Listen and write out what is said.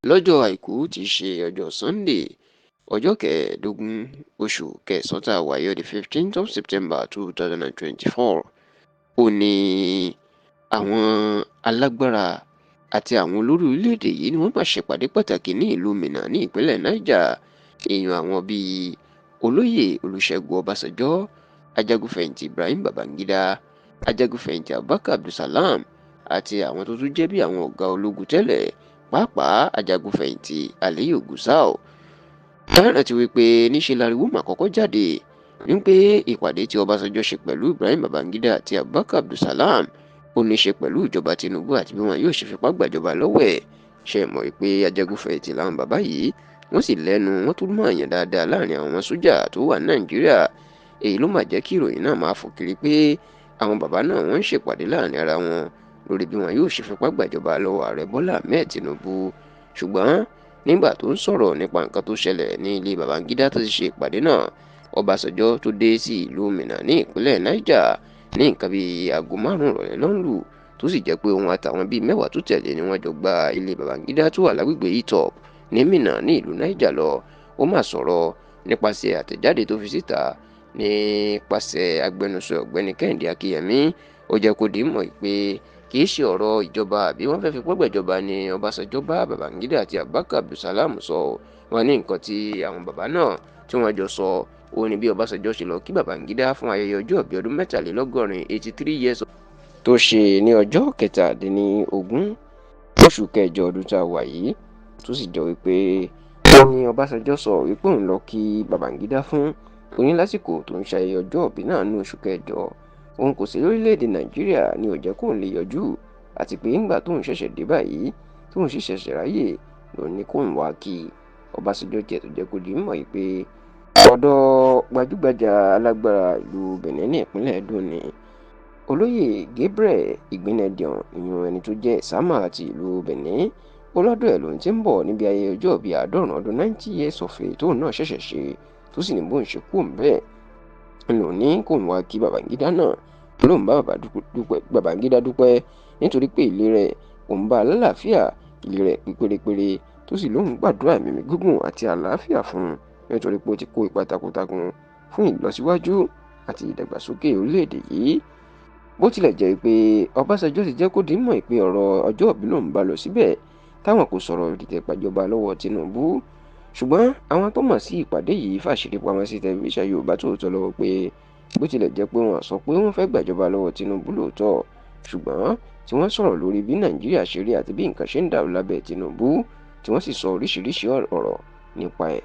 lọ́jọ́ àìkú tí í ṣe ọjọ́ Sunday ọjọ́ kẹẹ̀ẹ́dógún oṣù kẹsàn-án tá a wà yìí, the 15th of September 2024 ó ní àwọn alágbára àti àwọn olórí orílẹ̀-èdè yìí ni wọ́n máa ṣèpàdé pàtàkì ní ìlú Minna ní ìpínlẹ̀ Niger. Èèyàn àwọn bíi olóyè Olúṣẹ́gun Ọbásanjọ́, ajagunfẹ̀yìntì Ibrahim Babangida, ajagunfẹ̀yìntì Abubakar Abdulsalam àti àwọn tó tún jẹ́ bí àwọn ọ̀gá ológun tẹ́lẹ̀, pàápàá ajagunfẹ̀yìntì Aliyu Gusau. Báyọ̀ ti wí pé níṣe láriwo mà kọ́kọ́ jáde wípé ìpàdé tí Ọbásanjọ́ ṣe pẹ̀lú Ibrahim Babangida àti Abubakar Abdulsalam ó ní ṣe pẹ̀lú ìjọba Tinubu àti bí wọn yóò ṣe fipá gbàjọba lọ́wọ́ ẹ̀. Ṣe mọ̀ pé ajagunfẹ̀yìntì làwọn bàbá yìí, wọ́n sì lẹ́nu, wọ́n tún mọ̀ àyàn dáadáa láàrin àwọn sójà tó wà ní Nàìjíríà. Èyí ló máa jẹ́ kí ìròyìn náà máa fò kiri pé àwọn bàbá náà wọ́n ń ṣèpàdé láàrin ara wọn lórí bí wọn yóò ṣe fipá gbàjọba lọ́wọ́ ààrẹ Bọ́lá Ahmed Tinubu. Ṣùgbọ́n nígbà tó ń sọ̀rọ̀ nípa nǹkan tó ṣẹlẹ̀ ní ilé Babangida tó ti ṣe ìpàdé náà, Ọbásanjọ́ tó dé sí ìlú Minna ní ìpínlẹ̀ Niger ní nǹkan bíi aago 5 ìrọ̀lẹ́ lọ́nlù, tó sì jẹ́ pé òun àtàwọn bíi 10 tó tẹ̀lé ni wọ́n jọ gba ilé Babangida tó wà lágbègbè Etop ní Minna ní ìlú Niger lọ. Ó máa sọ̀rọ̀ nípasẹ̀ àtẹ̀jáde tó fi síta nípasẹ̀ agbẹnusọ ọ̀gbẹ́ni Kẹ́hìndé Akínyẹmí. Ó jẹ́ kó di mọ̀ pé kì í ṣe ọ̀rọ̀ ìjọba àbí wọ́n fẹ́ fipá gbàjọba ni Ọbásanjọ́ bá Babangida àti Abubakar Abdulsalam sọ. Wọ́n ní nǹkan tí àwọn bàbá náà tí wọ́n jọ sọ ó ní bí Ọbásanjọ́ ṣe lọ kí Babangida fún ayẹyẹ ọjọ́ ìbí ọdún 63 83 years tó ṣe ní ọjọ́ 17 oṣù kẹjọ ọdún tá a wà yìí, tó sì jọ wípé ó ní Ọbásanjọ́ sọ wípé òun lọ kí Babangida fún oní lásìkò tó ń ṣayẹyẹ ọjọ́ ìbí náà ní oṣù kẹjọ. Òun kò sí lórílẹ̀‐èdè Nàìjíríà ni ò jẹ́ kóun lè yọjú, àti pé ńgbà tóun ṣẹ̀ṣẹ̀ dé báyìí tóun sì ṣẹ̀ṣẹ̀ ráyè lòun ní kóun wá kí Ọbásanjọ́ tiẹ̀ tó jẹ́ kó di mọ̀ pé ọ̀dọ̀ gbajúgbajà alágbára ìlú Benin ní ìpínlẹ̀ Edo ni olóyè Gabriel Igbinedion, ìyẹn ẹni tó jẹ́ Ìsámà àti ìlú Benin. Ọlọ́dọ̀ ẹ̀ lòun ti ń bọ̀ níbi ayẹyẹ ọjọ́ ìbí 90 years of age tóun náà ṣẹ̀ṣẹ̀ ṣe, tó sì ní bóun ṣe kú òun bẹ́ẹ̀ lòun ní kóun wá kí Babangida náà. Lòun bá Babangida dúpẹ́ nítorí pé ilé rẹ̀ òun bá alálàáfíà, ilé rẹ̀ pé pérépéré, tó sì lóun gbàdúrà ẹ̀mí gígùn àti àlàáfíà fún un nítorí pé ó ti kó ipa takuntakun fún ìlọsíwájú àti ìdàgbàsókè orílẹ̀-èdè yìí. Bó tilẹ̀ jẹ́ pé Ọbásanjọ́ ti jẹ́ kó di mọ̀ pé ọ̀rọ̀ ọjọ́ ìbí lòun bá lọ síbẹ̀ táwọn kò sọ̀rọ̀ ìdìtẹ̀ gbàjọba lọ́wọ́ Tinubu, ṣùgbọ́n àwọn tó mọ̀ sí ìpàdé yìí fàṣírí pamọ́ sí tẹlifíṣàn Yorùbá Tòótọ́ lọ́wọ́ pé bó tilẹ̀ jẹ́ pé wọ́n sọ pé wọ́n fẹ́ gbàjọba lọ́wọ́ Tinubu lóòótọ́, ṣùgbọ́n tí wọ́n sọ̀rọ̀ lórí bí Nàìjíríà ṣe rí àti bí nǹkan ṣe ń dàrú lábẹ́ Tinubu, tí wọ́n sì sọ oríṣiríṣi ọ̀rọ̀ nípa ẹ̀.